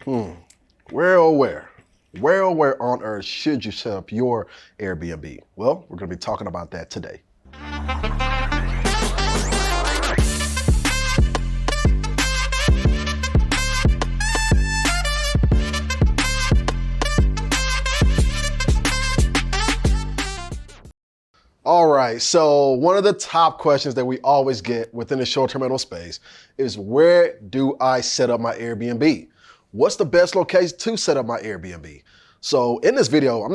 Where oh where? Where oh where on earth should you set up your Airbnb? Well, we're going to be talking about that today. All right, so one of the top questions that we always get within the short-term rental space is, where do I set up my Airbnb? What's the best location to set up my Airbnb? So in this video,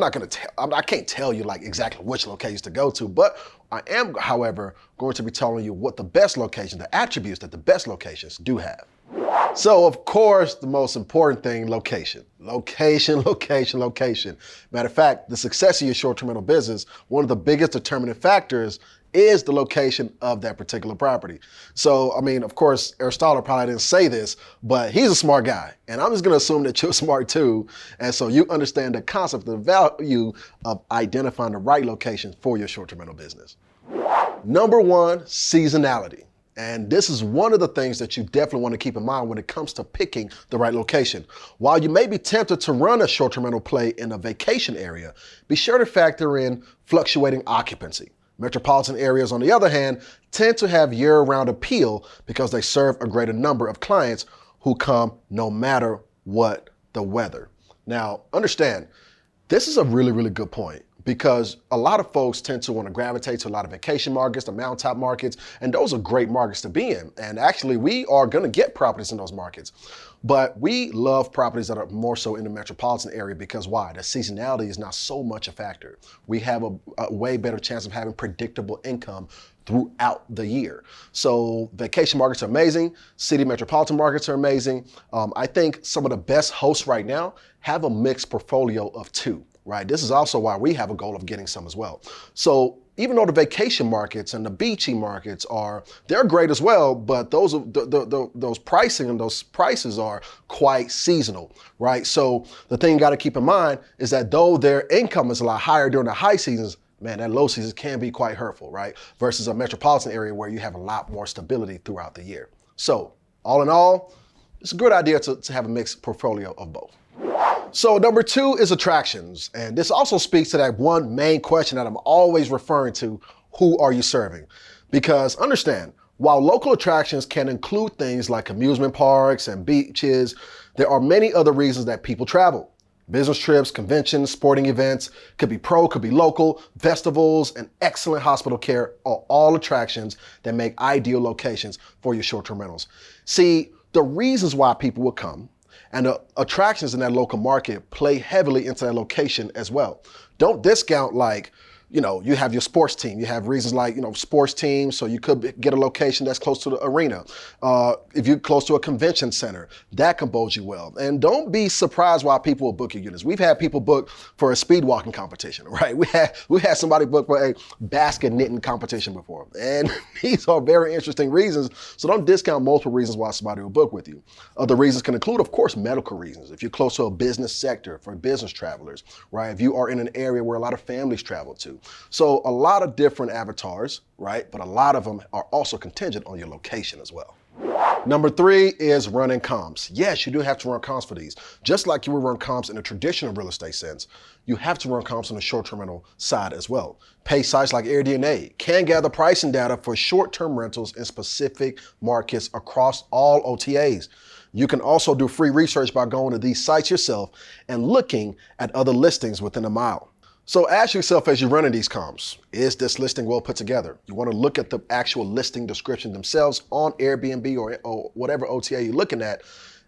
I can't tell you like exactly which locations to go to, but I am, however, going to be telling you what the best location, the attributes that the best locations do have. So of course, the most important thing, location. Location, location, location. Matter of fact, the success of your short-term rental business, one of the biggest determining factors is the location of that particular property. So, I mean, of course, Aristotle probably didn't say this, but he's a smart guy. And I'm just gonna assume that you're smart too. And so you understand the concept, the value of identifying the right location for your short-term rental business. Number one, seasonality. And this is one of the things that you definitely want to keep in mind when it comes to picking the right location. While you may be tempted to run a short-term rental play in a vacation area, be sure to factor in fluctuating occupancy. Metropolitan areas, on the other hand, tend to have year-round appeal because they serve a greater number of clients who come no matter what the weather. Now, understand, this is a really, really good point, because a lot of folks tend to want to gravitate to a lot of vacation markets, the mountaintop markets, and those are great markets to be in. And actually, we are going to get properties in those markets. But we love properties that are more so in the metropolitan area because why? The seasonality is not so much a factor. We have a way better chance of having predictable income throughout the year. So vacation markets are amazing. City metropolitan markets are amazing. I think some of the best hosts right now have a mixed portfolio of two. Right? This is also why we have a goal of getting some as well. So even though the vacation markets and the beachy markets they're great as well, but those pricing and those prices are quite seasonal, right? So the thing you got to keep in mind is that though their income is a lot higher during the high seasons, man, that low season can be quite hurtful, right? Versus a metropolitan area where you have a lot more stability throughout the year. So all in all, it's a good idea to have a mixed portfolio of both. So number two is attractions. And this also speaks to that one main question that I'm always referring to: who are you serving? Because understand, while local attractions can include things like amusement parks and beaches, there are many other reasons that people travel. Business trips, conventions, sporting events, could be could be local, festivals, and excellent hospital care are all attractions that make ideal locations for your short-term rentals. See, the reasons why people will come and the attractions in that local market play heavily into that location as well. Don't discount, like, you have your sports team. You have reasons like, sports teams, so you could get a location that's close to the arena. If you're close to a convention center, that can bode you well. And don't be surprised why people will book your units. We've had people book for a speed walking competition, right? We had somebody book for a basket knitting competition before. And these are very interesting reasons, so don't discount multiple reasons why somebody will book with you. Other reasons can include, of course, medical reasons. If you're close to a business sector, for business travelers, right? If you are in an area where a lot of families travel to. So a lot of different avatars, right? But a lot of them are also contingent on your location as well. Number three is running comps. Yes, you do have to run comps for these. Just like you would run comps in a traditional real estate sense, you have to run comps on the short-term rental side as well. Pay sites like Airbnb can gather pricing data for short-term rentals in specific markets across all OTAs. You can also do free research by going to these sites yourself and looking at other listings within a mile. So ask yourself as you're running these comps, is this listing well put together? You want to look at the actual listing description themselves on Airbnb or whatever OTA you're looking at.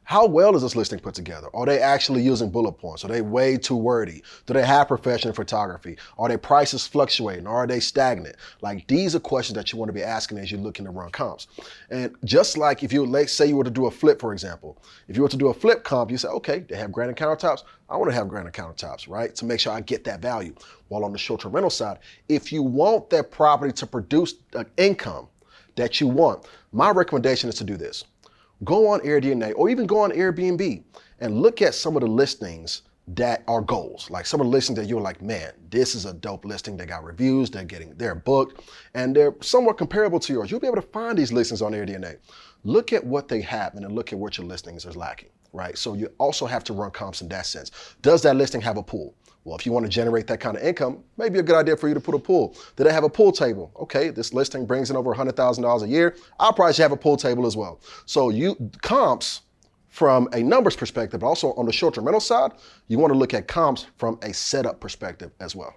How well is this listing put together? Are they actually using bullet points? Are they way too wordy? Do they have professional photography? Are their prices fluctuating? Or are they stagnant? Like, these are questions that you want to be asking as you're looking to run comps. And just like if you, say you were to do a flip, for example, if you were to do a flip comp, you say, okay, they have granite countertops. I want to have granite countertops, right? To make sure I get that value. While on the short-term rental side, if you want that property to produce an income that you want, my recommendation is to do this. Go on Airbnb or even go on Airbnb and look at some of the listings that are goals. Like some of the listings that you're like, man, this is a dope listing. They got reviews, they're booked, and they're somewhat comparable to yours. You'll be able to find these listings on Airbnb. Look at what they have and then look at what your listings are lacking, right? So you also have to run comps in that sense. Does that listing have a pool? Well, if you want to generate that kind of income, maybe a good idea for you to put a pool. Do they have a pool table? Okay, this listing brings in over $100,000 a year. I'll probably should have a pool table as well. So comps from a numbers perspective, but also on the short-term rental side, you want to look at comps from a setup perspective as well.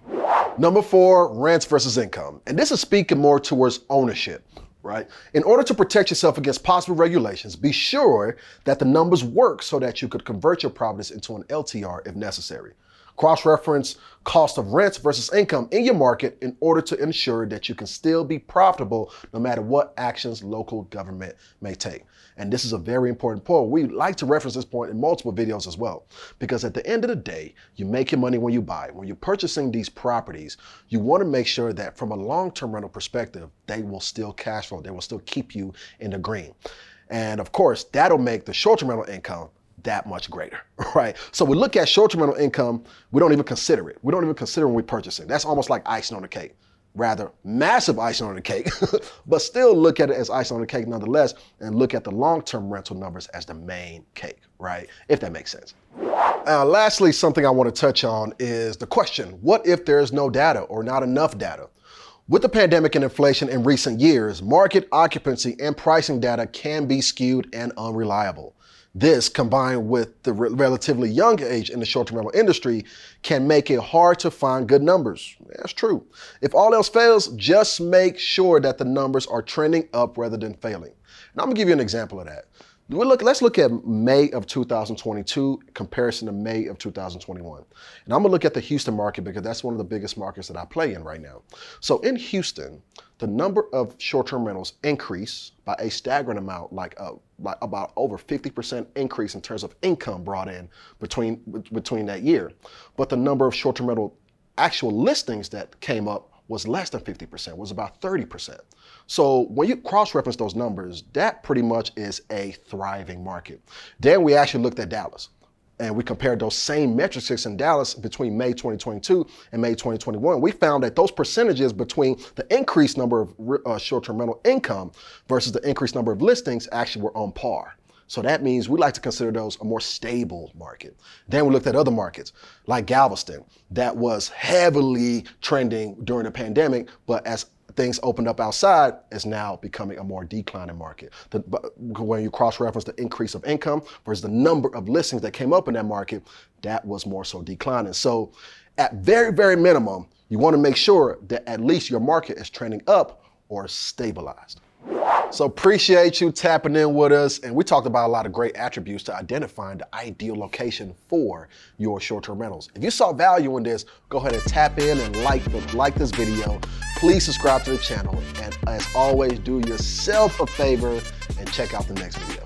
Number 4, rents versus income. And this is speaking more towards ownership, right? In order to protect yourself against possible regulations, be sure that the numbers work so that you could convert your properties into an LTR if necessary. Cross-reference cost of rents versus income in your market in order to ensure that you can still be profitable no matter what actions local government may take. And this is a very important point. We like to reference this point in multiple videos as well, because at the end of the day, you make your money when you buy. When you're purchasing these properties, you want to make sure that from a long-term rental perspective, they will still cash flow. They will still keep you in the green. And of course, that'll make the short-term rental income that much greater, right? So we look at short-term rental income, we don't even consider it. We don't even consider when we're purchasing. That's almost like icing on the cake. Rather, massive icing on the cake, but still look at it as icing on the cake nonetheless, and look at the long-term rental numbers as the main cake, right? If that makes sense. Lastly, something I want to touch on is the question, what if there's no data or not enough data? With the pandemic and inflation in recent years, market occupancy and pricing data can be skewed and unreliable. This, combined with the relatively young age in the short-term rental industry, can make it hard to find good numbers. That's true. If all else fails, just make sure that the numbers are trending up rather than failing. And I'm gonna give you an example of that. Let's look at May of 2022 in comparison to May of 2021. And I'm gonna look at the Houston market because that's one of the biggest markets that I play in right now. So in Houston, the number of short-term rentals increased by a staggering amount, like about over 50% increase in terms of income brought in between that year. But the number of short-term rental actual listings that came up was less than 50%, was about 30%. So when you cross-reference those numbers, that pretty much is a thriving market. Then we actually looked at Dallas, and we compared those same metrics in Dallas between May 2022 and May 2021. We found that those percentages between the increased number of short-term rental income versus the increased number of listings actually were on par. So that means we like to consider those a more stable market. Then we looked at other markets like Galveston that was heavily trending during the pandemic, but as things opened up outside, is now becoming a more declining market. When you cross-reference the increase of income versus the number of listings that came up in that market, that was more so declining. So at very, very minimum, you want to make sure that at least your market is trending up or stabilized. So appreciate you tapping in with us, and we talked about a lot of great attributes to identifying the ideal location for your short-term rentals. If you saw value in this, go ahead and tap in and like this video. Please subscribe to the channel, and as always, do yourself a favor and check out the next video.